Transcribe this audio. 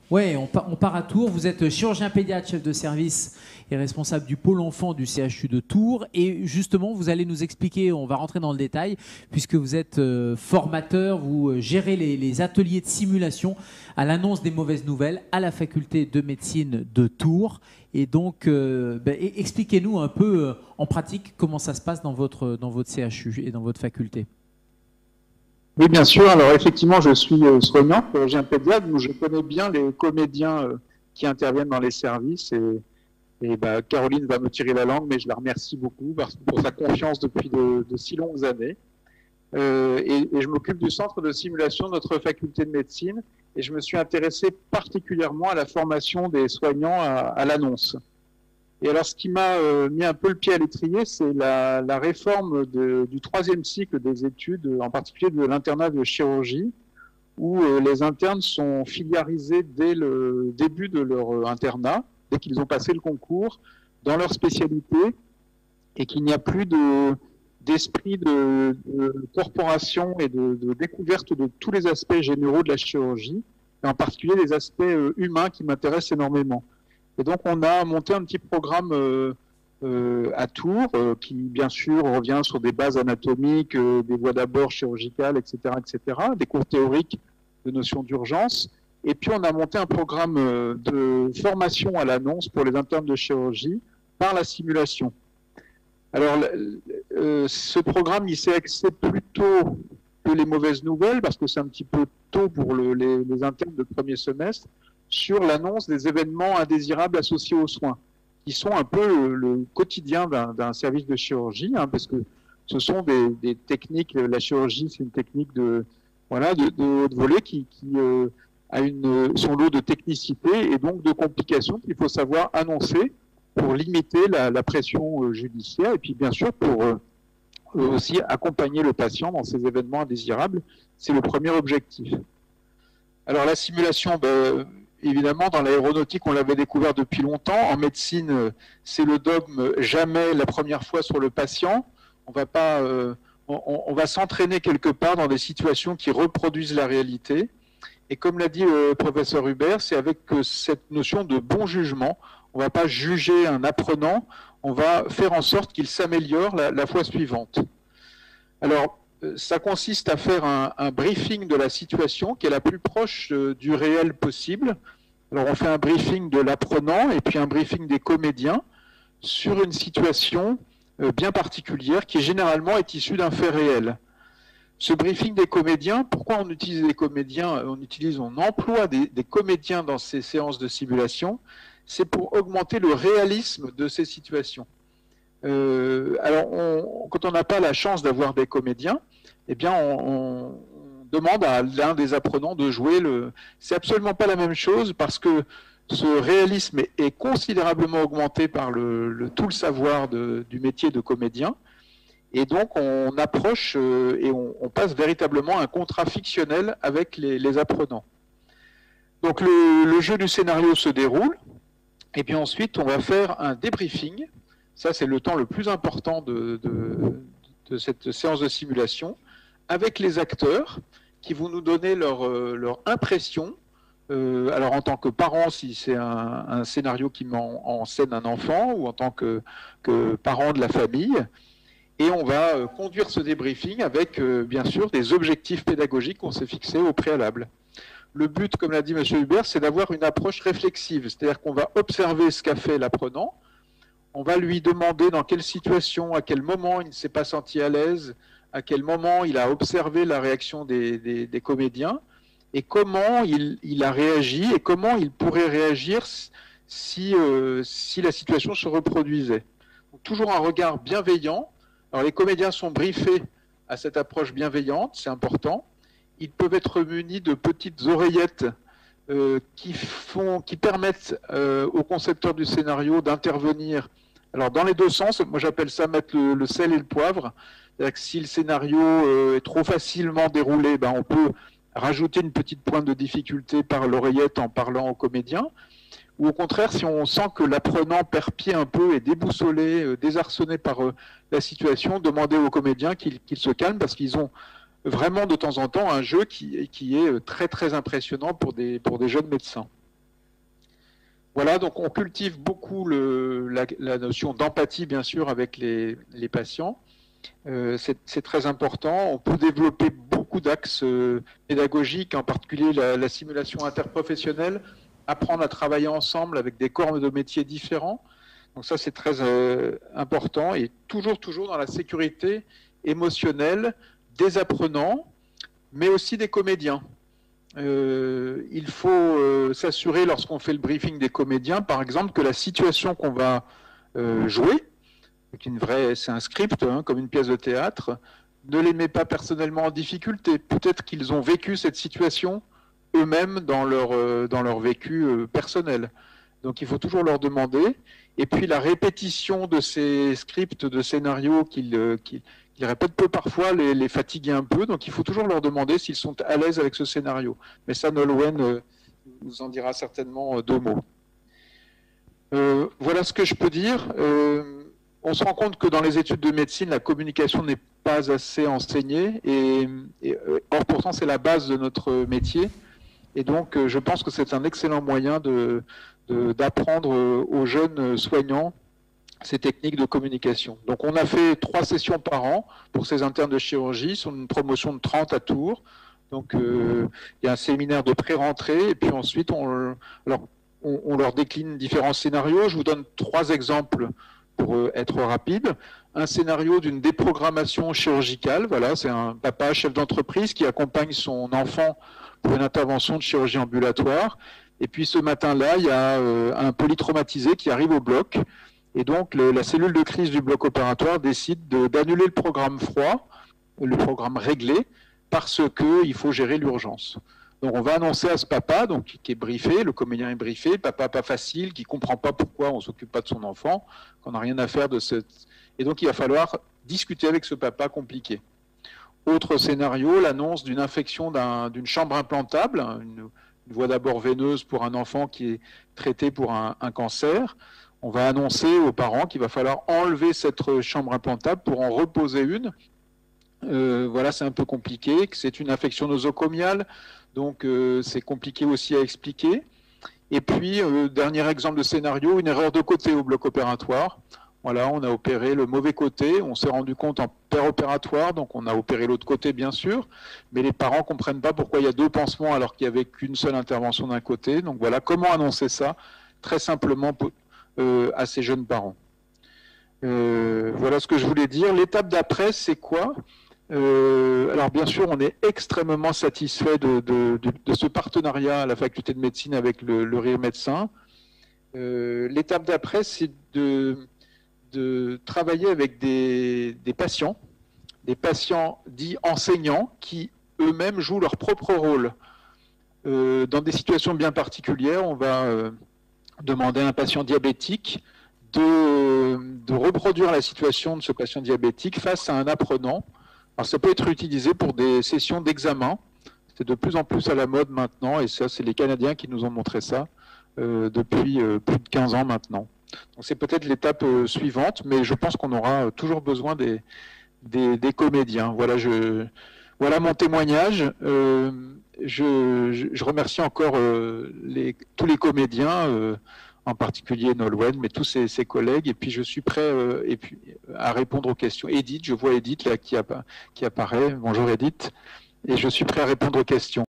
Ouais, on part à Tours. Vous êtes chirurgien pédiatre, chef de service et responsable du pôle enfant du CHU de Tours. Et justement, vous allez nous expliquer, on va rentrer dans le détail, puisque vous êtes formateur, vous gérez les ateliers de simulation à l'annonce des mauvaises nouvelles à la faculté de médecine de Tours. Et donc, expliquez-nous un peu en pratique comment ça se passe dans votre CHU et dans votre faculté. Oui, bien sûr. Alors, effectivement, je suis soignant, chirurgien pédiatre, donc je connais bien les comédiens qui interviennent dans les services. Et Caroline va me tirer la langue, mais je la remercie beaucoup pour sa confiance depuis de si longues années. Et je m'occupe du centre de simulation de notre faculté de médecine. Et je me suis intéressé particulièrement à la formation des soignants à l'annonce. Et alors, ce qui m'a mis un peu le pied à l'étrier, c'est la réforme du troisième cycle des études, en particulier de l'internat de chirurgie, où les internes sont filiarisés dès le début de leur internat, dès qu'ils ont passé le concours, dans leur spécialité, et qu'il n'y a plus d'esprit de corporation et de découverte de tous les aspects généraux de la chirurgie, et en particulier les aspects humains qui m'intéressent énormément. Et donc, on a monté un petit programme à Tours qui, bien sûr, revient sur des bases anatomiques, des voies d'abord chirurgicales, etc., des cours théoriques de notions d'urgence. Et puis, on a monté un programme de formation à l'annonce pour les internes de chirurgie par la simulation. Alors, ce programme, il s'est axé plutôt que les mauvaises nouvelles, parce que c'est un petit peu tôt pour les internes de premier semestre, sur l'annonce des événements indésirables associés aux soins, qui sont un peu le quotidien d'un service de chirurgie, hein, parce que ce sont des techniques, la chirurgie c'est une technique de haute volée qui a son lot de technicité et donc de complications qu'il faut savoir annoncer pour limiter la pression judiciaire et puis bien sûr pour aussi accompagner le patient dans ces événements indésirables. C'est le premier objectif. Alors la simulation, évidemment, dans l'aéronautique, on l'avait découvert depuis longtemps. En médecine, c'est le dogme jamais la première fois sur le patient. On va pas, on va s'entraîner quelque part dans des situations qui reproduisent la réalité. Et comme l'a dit le professeur Hubert, c'est avec cette notion de bon jugement. On ne va pas juger un apprenant, on va faire en sorte qu'il s'améliore la fois suivante. Alors, ça consiste à faire un briefing de la situation qui est la plus proche du réel possible. Alors, on fait un briefing de l'apprenant et puis un briefing des comédiens sur une situation bien particulière qui généralement est issue d'un fait réel. Ce briefing des comédiens, pourquoi on utilise des comédiens? On emploie des comédiens dans ces séances de simulation, c'est pour augmenter le réalisme de ces situations. Alors, quand on n'a pas la chance d'avoir des comédiens, eh bien, on demande à l'un des apprenants de jouer C'est absolument pas la même chose parce que ce réalisme est considérablement augmenté par tout le savoir du métier de comédien. Et donc, on approche et on passe véritablement un contrat fictionnel avec les apprenants. Donc, le jeu du scénario se déroule. Et puis ensuite, on va faire un débriefing. Ça, c'est le temps le plus important de cette séance de simulation, avec les acteurs qui vont nous donner leur impression. Alors, en tant que parent, si c'est un scénario qui met en scène un enfant, ou en tant que parent de la famille. Et on va conduire ce débriefing avec, bien sûr, des objectifs pédagogiques qu'on s'est fixés au préalable. Le but, comme l'a dit M. Hubert, c'est d'avoir une approche réflexive, c'est-à-dire qu'on va observer ce qu'a fait l'apprenant, on va lui demander dans quelle situation, à quel moment il ne s'est pas senti à l'aise, à quel moment il a observé la réaction des comédiens, et comment il a réagi, et comment il pourrait réagir si la situation se reproduisait. Donc, toujours un regard bienveillant. Alors les comédiens sont briefés à cette approche bienveillante, c'est important. Ils peuvent être munis de petites oreillettes qui permettent aux concepteurs du scénario d'intervenir. Alors dans les deux sens, moi j'appelle ça mettre le sel et le poivre. C'est-à-dire que si le scénario est trop facilement déroulé, on peut rajouter une petite pointe de difficulté par l'oreillette en parlant aux comédiens. Ou au contraire, si on sent que l'apprenant perd pied un peu, est déboussolé, désarçonné par la situation, demander aux comédiens qu'ils se calment parce qu'ils ont vraiment de temps en temps un jeu qui est très très impressionnant pour des jeunes médecins. Voilà, donc on cultive beaucoup la notion d'empathie, bien sûr, avec les patients. C'est très important. On peut développer beaucoup d'axes pédagogiques, en particulier la simulation interprofessionnelle, apprendre à travailler ensemble avec des corps de métiers différents. Donc ça, c'est très important, et toujours dans la sécurité émotionnelle des apprenants, mais aussi des comédiens. Il faut s'assurer, lorsqu'on fait le briefing des comédiens, par exemple, que la situation qu'on va jouer, c'est un script, hein, comme une pièce de théâtre, ne les met pas personnellement en difficulté. Peut-être qu'ils ont vécu cette situation eux-mêmes dans leur vécu personnel. Donc il faut toujours leur demander. Et puis la répétition de ces scripts, de scénarios qu'ils répètent peut parfois les fatiguer un peu. Donc il faut toujours leur demander s'ils sont à l'aise avec ce scénario. Mais ça, Nolwenn nous en dira certainement deux mots. Voilà ce que je peux dire. On se rend compte que dans les études de médecine, la communication n'est pas assez enseignée. Or, pourtant, c'est la base de notre métier. Et donc, je pense que c'est un excellent moyen d'apprendre aux jeunes soignants ces techniques de communication. Donc, on a fait 3 sessions par an pour ces internes de chirurgie, sur une promotion de 30 à Tours. Donc, il y a un séminaire de pré-rentrée, et puis ensuite, on leur décline différents scénarios. Je vous donne 3 exemples pour être rapide. Un scénario d'une déprogrammation chirurgicale. Voilà, c'est un papa chef d'entreprise qui accompagne son enfant pour une intervention de chirurgie ambulatoire. Et puis ce matin-là, il y a un polytraumatisé qui arrive au bloc. Et donc la cellule de crise du bloc opératoire décide d'annuler le programme froid, le programme réglé, parce qu'il faut gérer l'urgence. Donc on va annoncer à ce papa, donc, qui est briefé, le comédien est briefé, papa pas facile, qui ne comprend pas pourquoi on ne s'occupe pas de son enfant, qu'on n'a rien à faire de cette... Et donc il va falloir discuter avec ce papa compliqué. Autre scénario, l'annonce d'une infection d'une chambre implantable, une voie d'abord veineuse pour un enfant qui est traité pour un cancer. On va annoncer aux parents qu'il va falloir enlever cette chambre implantable pour en reposer une. Voilà, c'est un peu compliqué, c'est une infection nosocomiale, donc c'est compliqué aussi à expliquer. Et puis, dernier exemple de scénario, une erreur de côté au bloc opératoire. Voilà, on a opéré le mauvais côté, on s'est rendu compte en péropératoire, donc on a opéré l'autre côté bien sûr, mais les parents ne comprennent pas pourquoi il y a 2 pansements alors qu'il n'y avait qu'une seule intervention d'un côté. Donc voilà, comment annoncer ça très simplement à ces jeunes parents. Voilà ce que je voulais dire. L'étape d'après, c'est quoi ? Alors bien sûr, on est extrêmement satisfait de ce partenariat à la faculté de médecine avec le Rire Médecin. L'étape d'après, c'est de travailler avec des patients dits enseignants qui eux-mêmes jouent leur propre rôle. Dans des situations bien particulières, on va demander à un patient diabétique de reproduire la situation de ce patient diabétique face à un apprenant. Alors ça peut être utilisé pour des sessions d'examen. C'est de plus en plus à la mode maintenant, et ça, c'est les Canadiens qui nous ont montré ça depuis plus de 15 ans maintenant. Donc c'est peut-être l'étape suivante, mais je pense qu'on aura toujours besoin des comédiens. Voilà mon témoignage. Je remercie encore tous les comédiens, en particulier Nolwenn, mais tous ses collègues. Et puis je suis prêt à répondre aux questions. Edith, je vois Edith là qui apparaît. Bonjour Edith. Et je suis prêt à répondre aux questions.